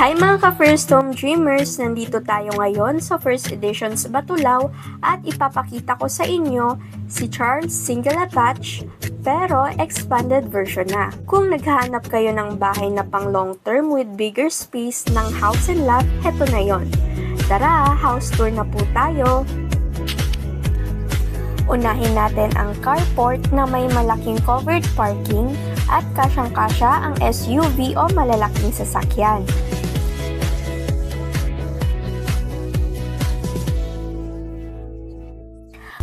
Hi mga ka-First Home Dreamers! Nandito tayo ngayon sa first edition sa Batulaw at ipapakita ko sa inyo si Charles Single Attach pero expanded version na. Kung naghahanap kayo ng bahay na pang long term with bigger space ng house and lot, heto na yon. Tara, house tour na po tayo! Unahin natin ang carport na may malaking covered parking at kasyang-kasya ang SUV o malalaking sasakyan.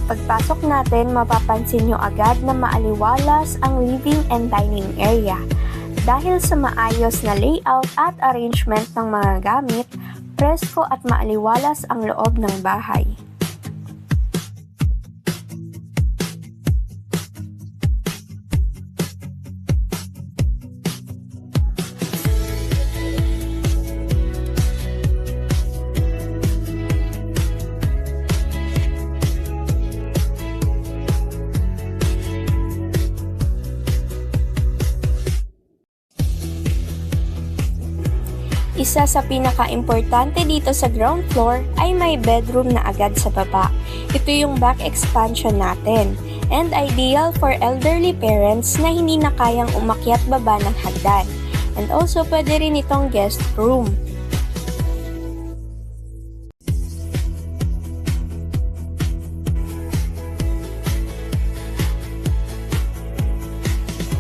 Pagpasok natin, mapapansin nyo agad na maaliwalas ang living and dining area. Dahil sa maayos na layout at arrangement ng mga gamit, presko at maaliwalas ang loob ng bahay. Isa sa pinaka-importante dito sa ground floor ay may bedroom na agad sa baba. Ito yung back expansion natin and ideal for elderly parents na hindi na kayang umakyat baba ng hagdan. And also pwede rin itong guest room.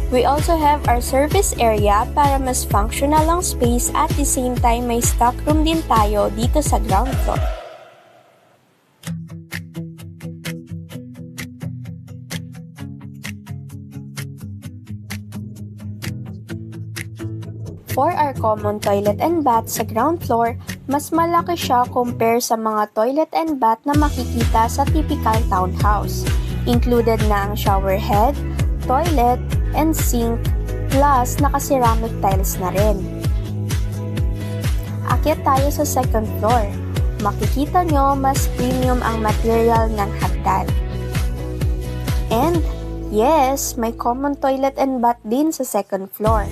We also have our service area para mas functional ang space at the same time may stock room din tayo dito sa ground floor. For our common toilet and bath sa ground floor, mas malaki siya compare sa mga toilet and bath na makikita sa typical townhouse. Included na ang shower head, toilet, and sink, plus naka-ceramic tiles na rin. Akyat tayo sa second floor. Makikita nyo mas premium ang material ng hagdan. And yes, may common toilet and bath din sa second floor.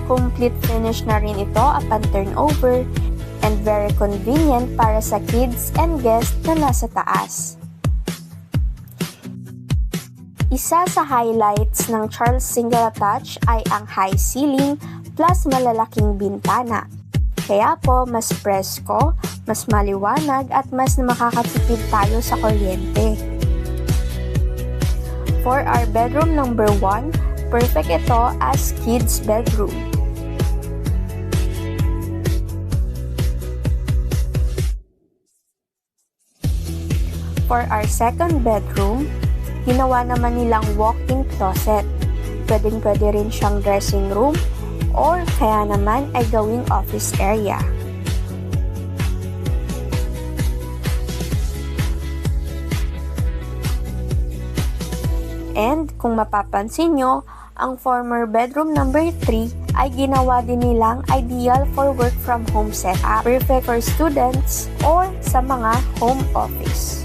Complete finish na rin ito upon turnover and very convenient para sa kids and guests na nasa taas. Isa sa highlights ng Charles Single Attach ay ang high ceiling plus malalaking bintana. Kaya po, mas presko, mas maliwanag at mas makakatipid tayo sa kuryente. For our bedroom number 1, perfect ito as kids bedroom. For our second bedroom, ginawa naman nilang walk-in closet. Pwedeng-pwede rin siyang dressing room or kaya naman ay gawing office area. And kung mapapansin nyo, ang former bedroom number 3 ay ginawa din nilang ideal for work from home setup. Perfect for students or sa mga home office.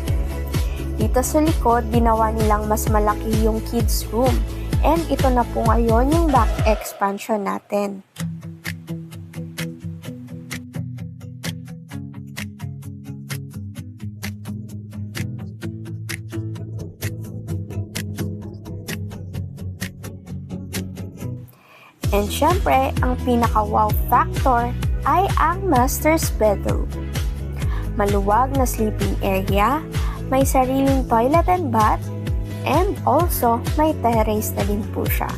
Dito sa likod, ginawa nilang mas malaki yung kids room. And ito na po ngayon yung back expansion natin. And syempre, ang pinaka-wow factor ay ang master's bedroom. Maluwag na sleeping area, may sariling toilet and bath, and also may terrace na din po siya.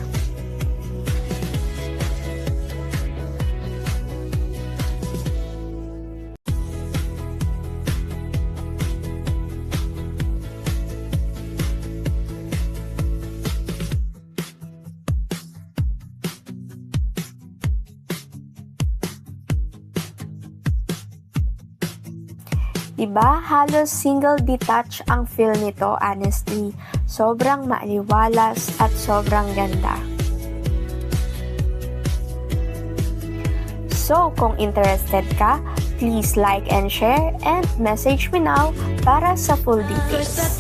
Diba? Halos single detach ang feel nito, honestly. Sobrang maaliwalas at sobrang ganda. So, kung interested ka, please like and share and message me now para sa full details.